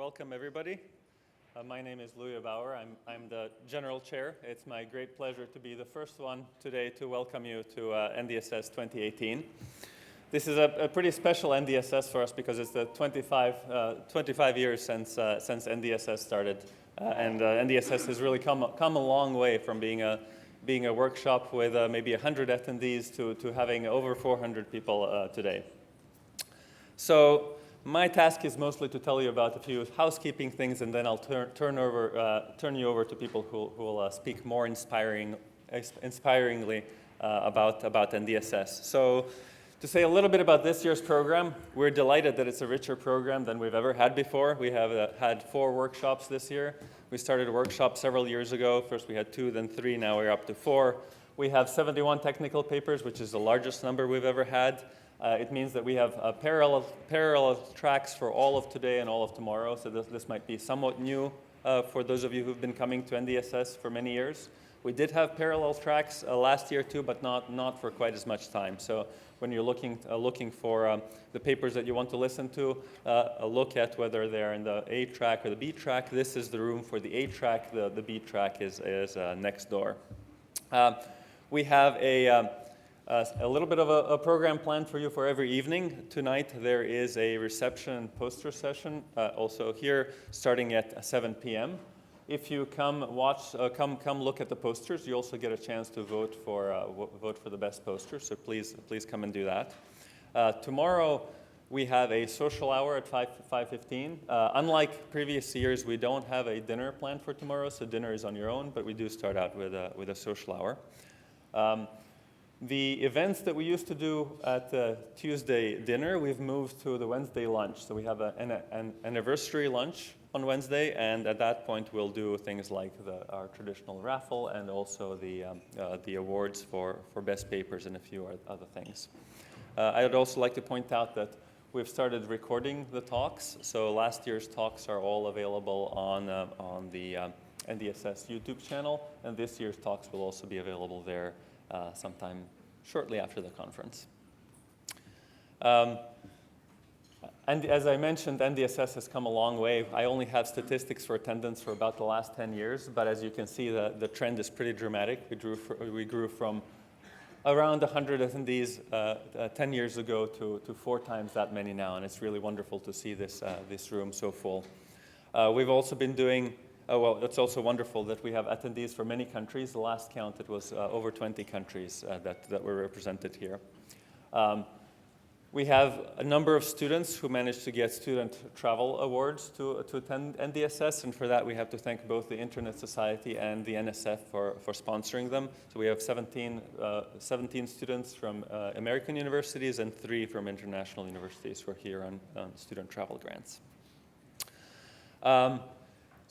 welcome everybody. My name is Lujo Bauer. I'm the general chair. It's my great pleasure to be the first one today to welcome you to NDSS 2018. This is a pretty special NDSS for us because it's the 25 years since NDSS started, and NDSS has really come a long way from being a workshop with maybe 100 attendees to having over 400 people today. So my task is mostly to tell you about a few housekeeping things, and then I'll turn you over to people who will speak more inspiringly about NDSS. So to say a little bit about this year's program, we're delighted that it's a richer program than we've ever had before. We have had 4 workshops this year. We started a workshop several years ago. First we had 2, then 3, now we're up to 4. We have 71 technical papers, which is the largest number we've ever had. It means that we have parallel tracks for all of today and all of tomorrow, so this might be somewhat new for those of you who've been coming to NDSS for many years. We did have parallel tracks last year too, but not for quite as much time. So when you're looking for the papers that you want to listen to, look at whether they're in the A track or the B track. This is the room for the A track. The B track is next door. We have a little bit of a program planned for you for every evening. Tonight there is a reception and poster session also here starting at 7 p.m. If you come look at the posters, you also get a chance to vote for the best poster, so please come and do that. Tomorrow we have a social hour at 5:15. Unlike previous years, we don't have a dinner planned for tomorrow, so dinner is on your own, but we do start out with a social hour. The events that we used to do at the Tuesday dinner, we've moved to the Wednesday lunch. So we have an anniversary lunch on Wednesday, and at that point we'll do things like our traditional raffle and also the awards for best papers and a few other things. I would also like to point out that we've started recording the talks. So last year's talks are all available on the NDSS YouTube channel, and this year's talks will also be available there sometime shortly after the conference. And as I mentioned, NDSS has come a long way. I only have statistics for attendance for about the last 10 years, but as you can see, the trend is pretty dramatic. We grew from around 100 attendees 10 years ago to 4 times that many now, and it's really wonderful to see this room so full. We've also been doing well, it's also wonderful that we have attendees from many countries. The last count, it was over 20 countries that were represented here. We have a number of students who managed to get student travel awards to attend NDSS, and for that we have to thank both the Internet Society and the NSF for sponsoring them. So we have 17 students from American universities and 3 from international universities who are here on student travel grants.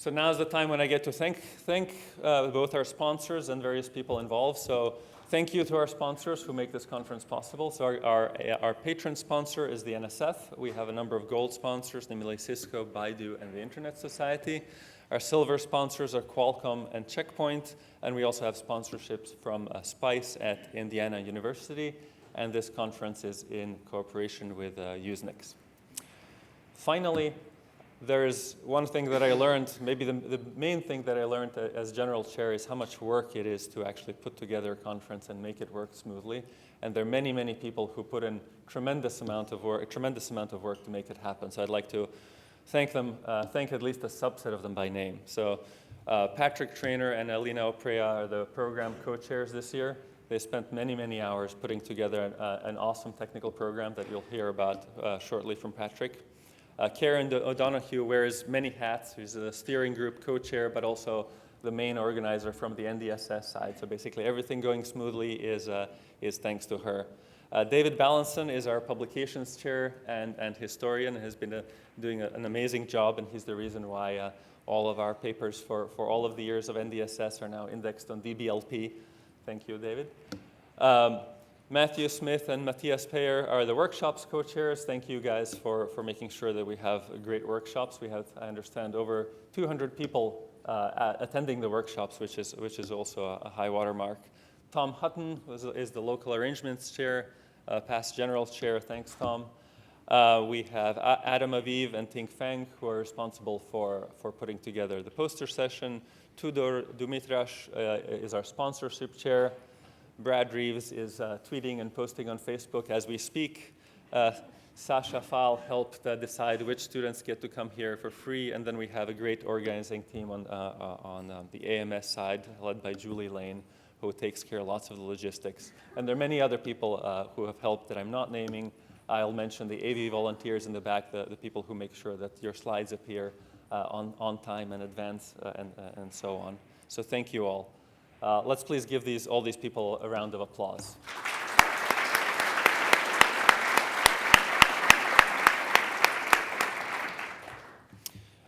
So now's the time when I get to thank both our sponsors and various people involved. So thank you to our sponsors who make this conference possible. So our patron sponsor is the NSF. We have a number of gold sponsors, namely Cisco, Baidu, and the Internet Society. Our silver sponsors are Qualcomm and Checkpoint, and we also have sponsorships from SPICE at Indiana University, and this conference is in cooperation with Usenix. Finally, there's one thing that I learned, maybe the main thing that I learned as general chair is how much work it is to actually put together a conference and make it work smoothly. And there are many, many people who put in a tremendous amount of work to make it happen. So I'd like to thank at least a subset of them by name. So Patrick Traynor and Alina Oprea are the program co-chairs this year. They spent many, many hours putting together an awesome technical program that you'll hear about shortly from Patrick. Karen O'Donoghue wears many hats. She's the steering group co-chair, but also the main organizer from the NDSS side. So basically everything going smoothly is thanks to her. David Ballinson is our publications chair and historian, has been doing an amazing job, and he's the reason why all of our papers for all of the years of NDSS are now indexed on DBLP. Thank you, David. Matthew Smith and Matthias Peyer are the workshops co-chairs. Thank you guys for making sure that we have great workshops. We have, I understand, over 200 people attending the workshops, which is also a high watermark. Tom Hutton is the local arrangements chair, past general chair. Thanks, Tom. We have Adam Aviv and Ting Feng, who are responsible for putting together the poster session. Tudor Dumitrash is our sponsorship chair. Brad Reeves is tweeting and posting on Facebook as we speak. Sasha Fall helped decide which students get to come here for free. And then we have a great organizing team on the AMS side, led by Julie Lane, who takes care of lots of the logistics. And there are many other people who have helped that I'm not naming. I'll mention the AV volunteers in the back, the people who make sure that your slides appear on time and advance and so on. So thank you all. Let's please give all these people a round of applause.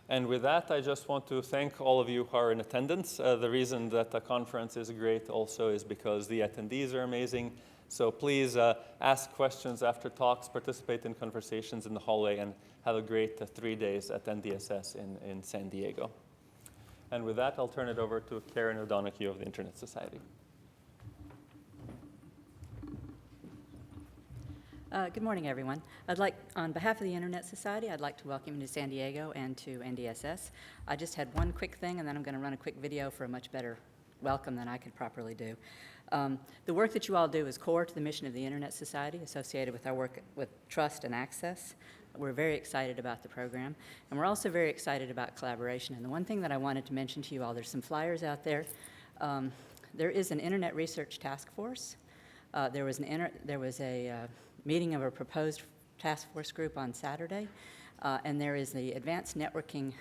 And with that, I just want to thank all of you who are in attendance. The reason that the conference is great also is because the attendees are amazing. So please ask questions after talks, participate in conversations in the hallway, and have a great 3 days at NDSS in San Diego. And with that, I'll turn it over to Karen O'Donoghue of the Internet Society. Good morning, everyone. On behalf of the Internet Society, I'd like to welcome you to San Diego and to NDSS. I just had one quick thing, and then I'm going to run a quick video for a much better welcome than I could properly do. The work that you all do is core to the mission of the Internet Society, associated with our work with trust and access. We're very excited about the program, and we're also very excited about collaboration. And the one thing that I wanted to mention to you all, there's some flyers out there. There is an Internet Research Task Force. There was a meeting of a proposed task force group on Saturday, and there is the Advanced Networking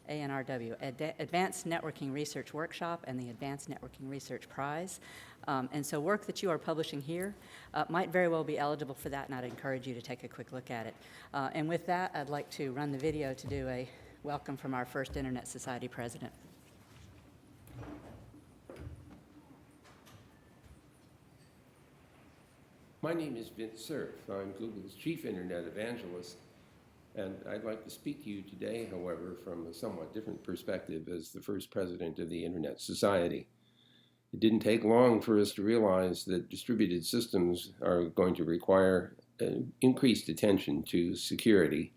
ANRW, Advanced Networking Research Workshop and the Advanced Networking Research Prize. And so work that you are publishing here might very well be eligible for that, and I'd encourage you to take a quick look at it. And with that, I'd like to run the video to do a welcome from our first Internet Society president. My name is Vint Cerf. I'm Google's chief internet evangelist, and I'd like to speak to you today, however, from a somewhat different perspective as the first president of the Internet Society. It didn't take long for us to realize that distributed systems are going to require increased attention to security,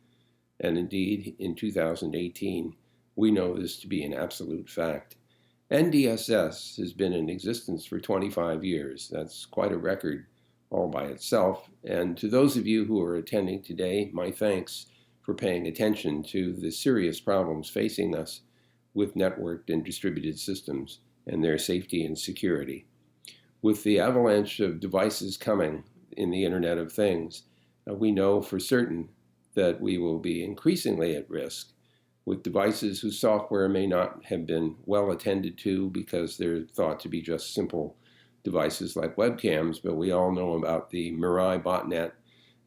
and indeed, in 2018, we know this to be an absolute fact. NDSS has been in existence for 25 years. That's quite a record all by itself. And to those of you who are attending today, my thanks for paying attention to the serious problems facing us with networked and distributed systems and their safety and security. With the avalanche of devices coming in the Internet of Things, we know for certain that we will be increasingly at risk with devices whose software may not have been well attended to because they're thought to be just simple devices like webcams, but we all know about the Mirai botnet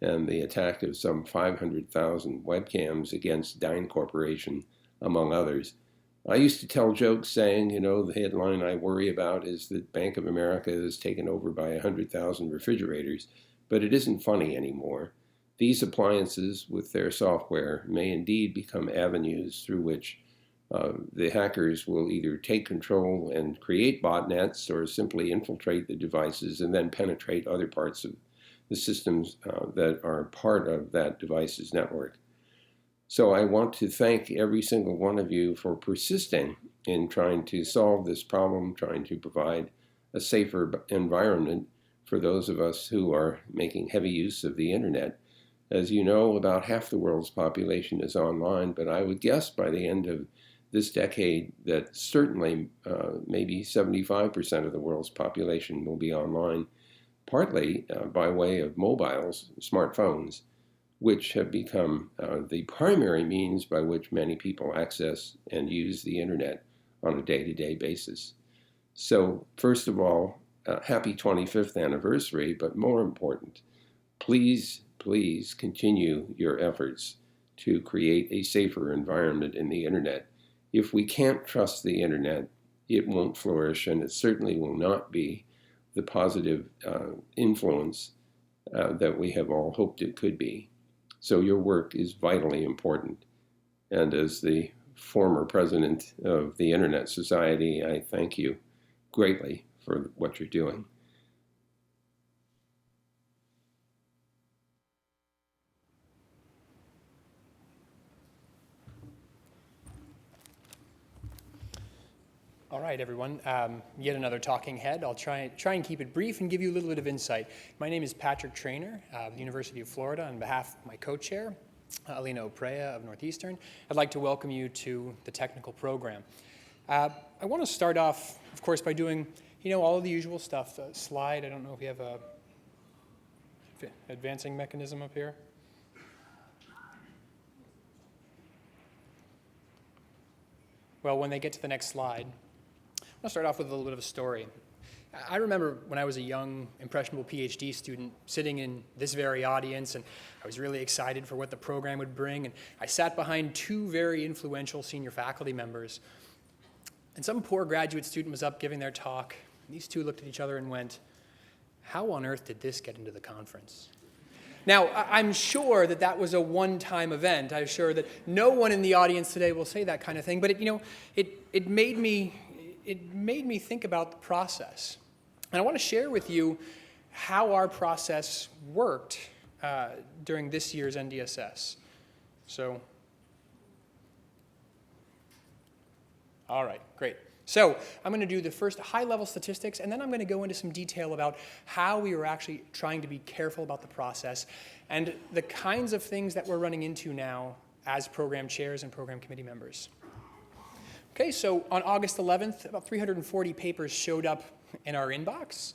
and the attack of some 500,000 webcams against Dyn Corporation, among others. I used to tell jokes saying, the headline I worry about is that Bank of America is taken over by 100,000 refrigerators, but it isn't funny anymore. These appliances with their software may indeed become avenues through which the hackers will either take control and create botnets or simply infiltrate the devices and then penetrate other parts of the systems that are part of that device's network. So I want to thank every single one of you for persisting in trying to solve this problem, trying to provide a safer environment for those of us who are making heavy use of the Internet. As you know, about half the world's population is online, but I would guess by the end of this decade that certainly maybe 75% of the world's population will be online, partly by way of mobiles, smartphones, which have become the primary means by which many people access and use the Internet on a day-to-day basis. So first of all, happy 25th anniversary, but more important, please continue your efforts to create a safer environment in the Internet. If we can't trust the Internet, it won't flourish, and it certainly will not be the positive influence that we have all hoped it could be. So your work is vitally important. And as the former president of the Internet Society, I thank you greatly for what you're doing. All right, everyone. Yet another talking head. I'll try and keep it brief and give you a little bit of insight. My name is Patrick Traynor of the University of Florida. On behalf of my co-chair, Alina Oprea of Northeastern, I'd like to welcome you to the technical program. I want to start off, of course, by doing, all of the usual stuff. Slide, I don't know if we have a advancing mechanism up here. Well, when they get to the next slide, I'll start off with a little bit of a story. I remember when I was a young, impressionable PhD student sitting in this very audience, and I was really excited for what the program would bring, and I sat behind two very influential senior faculty members, and some poor graduate student was up giving their talk, and these two looked at each other and went, "How on earth did this get into the conference?" Now, I'm sure that that was a one-time event. I'm sure that no one in the audience today will say that kind of thing, but it made me think about the process. And I want to share with you how our process worked during this year's NDSS. So, all right, great. So I'm going to do the first high-level statistics, and then I'm going to go into some detail about how we were actually trying to be careful about the process and the kinds of things that we're running into now as program chairs and program committee members. Okay, so on August 11th, about 340 papers showed up in our inbox.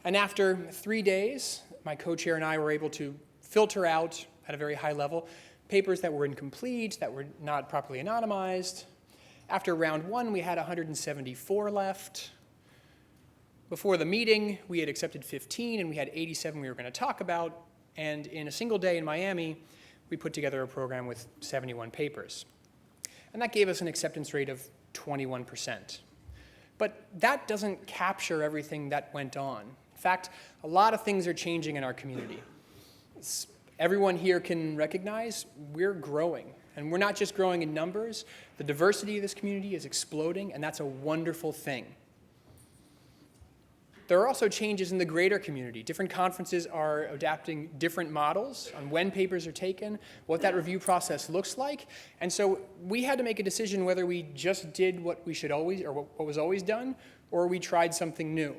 And after 3 days, my co-chair and I were able to filter out, at a very high level, papers that were incomplete, that were not properly anonymized. After round one, we had 174 left. Before the meeting, we had accepted 15, and we had 87 we were going to talk about. And in a single day in Miami, we put together a program with 71 papers. And that gave us an acceptance rate of 21%. But that doesn't capture everything that went on. In fact, a lot of things are changing in our community. Everyone here can recognize we're growing. And we're not just growing in numbers. The diversity of this community is exploding, and that's a wonderful thing. There are also changes in the greater community. Different conferences are adapting different models on when papers are taken, what that review process looks like. And so we had to make a decision whether we just did what we should always, or what was always done, or we tried something new.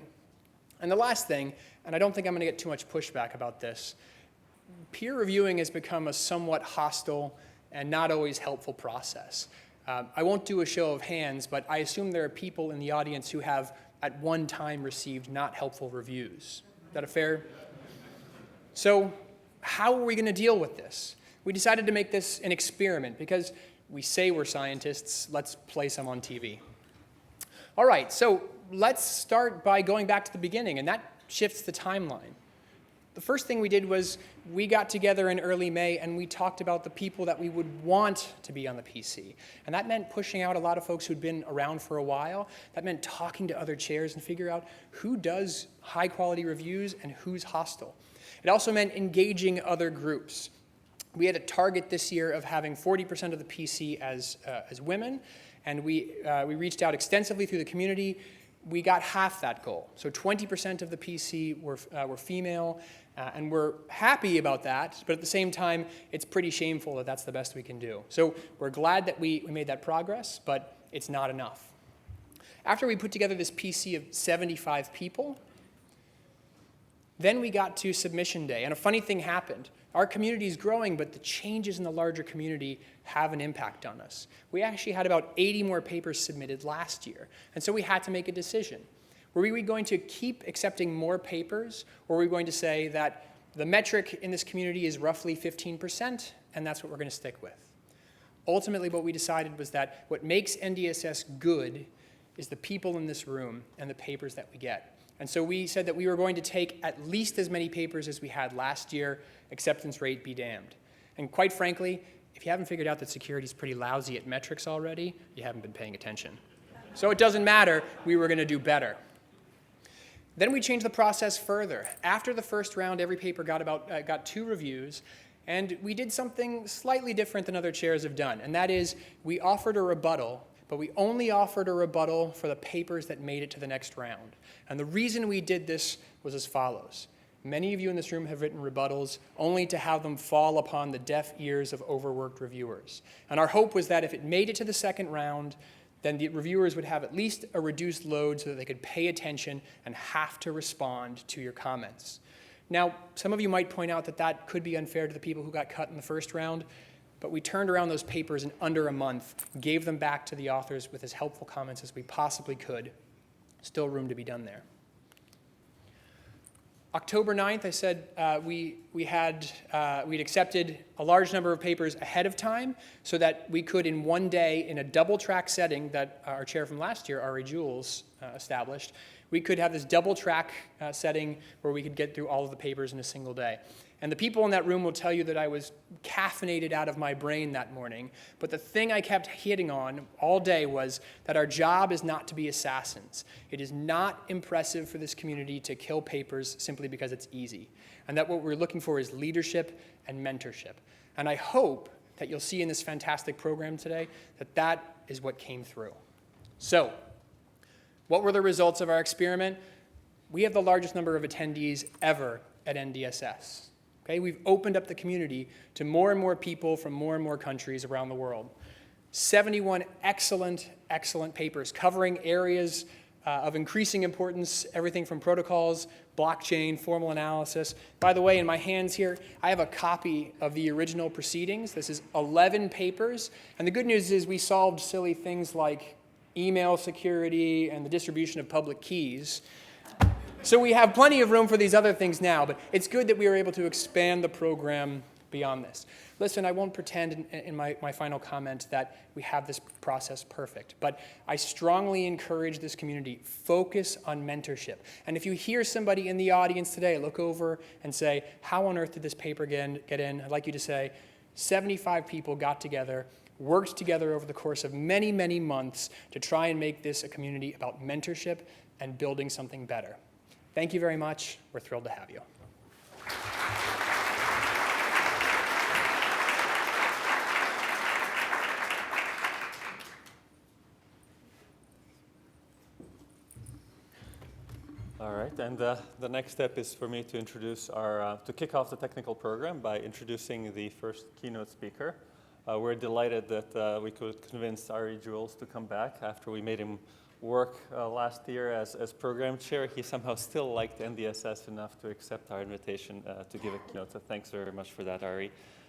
And the last thing, and I don't think I'm going to get too much pushback about this, peer reviewing has become a somewhat hostile and not always helpful process. I won't do a show of hands, but I assume there are people in the audience who have at one time received not helpful reviews. Is that a fair? So how are we going to deal with this? We decided to make this an experiment because we say we're scientists. Let's play some on TV. All right, so let's start by going back to the beginning, and that shifts the timeline. The first thing we did was we got together in early May and we talked about the people that we would want to be on the PC. And that meant pushing out a lot of folks who'd been around for a while. That meant talking to other chairs and figure out who does high quality reviews and who's hostile. It also meant engaging other groups. We had a target this year of having 40% of the PC as women, and we reached out extensively through the community. We got half that goal. So 20% of the PC were female, and we're happy about that, but at the same time, it's pretty shameful that that's the best we can do. So we're glad that we made that progress, but it's not enough. After we put together this PC of 75 people, then we got to submission day, and a funny thing happened. Our community is growing, but the changes in the larger community have an impact on us. We actually had about 80 more papers submitted last year, and so we had to make a decision. Were we going to keep accepting more papers, or were we going to say that the metric in this community is roughly 15%, and that's what we're going to stick with? Ultimately, what we decided was that what makes NDSS good is the people in this room and the papers that we get. And so we said that we were going to take at least as many papers as we had last year, acceptance rate be damned. And quite frankly, if you haven't figured out that security is pretty lousy at metrics already, you haven't been paying attention. So it doesn't matter, we were going to do better. Then we changed the process further. After the first round, every paper got 2 reviews, and we did something slightly different than other chairs have done, and that is we offered a rebuttal, but we only offered a rebuttal for the papers that made it to the next round. And the reason we did this was as follows. Many of you in this room have written rebuttals only to have them fall upon the deaf ears of overworked reviewers. And our hope was that if it made it to the second round, then the reviewers would have at least a reduced load so that they could pay attention and have to respond to your comments. Now, some of you might point out that that could be unfair to the people who got cut in the first round, but we turned around those papers in under a month, gave them back to the authors with as helpful comments as we possibly could. Still room to be done there. October 9th, I said we'd accepted a large number of papers ahead of time so that we could, in one day, in a double-track setting that our chair from last year, Ari Jules, established, we could have this double-track setting where we could get through all of the papers in a single day. And the people in that room will tell you that I was caffeinated out of my brain that morning. But the thing I kept hitting on all day was that our job is not to be assassins. It is not impressive for this community to kill papers simply because it's easy. And that what we're looking for is leadership and mentorship. And I hope that you'll see in this fantastic program today that that is what came through. So, what were the results of our experiment? We have the largest number of attendees ever at NDSS. Okay, we've opened up the community to more and more people from more and more countries around the world. 71 excellent papers covering areas of increasing importance, everything from protocols, blockchain, formal analysis. By the way, in my hands here, I have a copy of the original proceedings. This is 11 papers. And the good news is we solved silly things like email security and the distribution of public keys. So we have plenty of room for these other things now, but it's good that we were able to expand the program beyond this. Listen, I won't pretend in my final comment that we have this process perfect, but I strongly encourage this community, focus on mentorship. And if you hear somebody in the audience today look over and say, how on earth did this paper get in? I'd like you to say, 75 people got together, worked together over the course of many, many months to try and make this a community about mentorship and building something better. Thank you very much. We're thrilled to have you. All right, and the next step is for me to introduce to kick off the technical program by introducing the first keynote speaker. We're delighted that we could convince Ari Jules to come back after we made him work last year as program chair. He somehow still liked NDSS enough to accept our invitation to give a keynote, so thanks very much for that, Ari.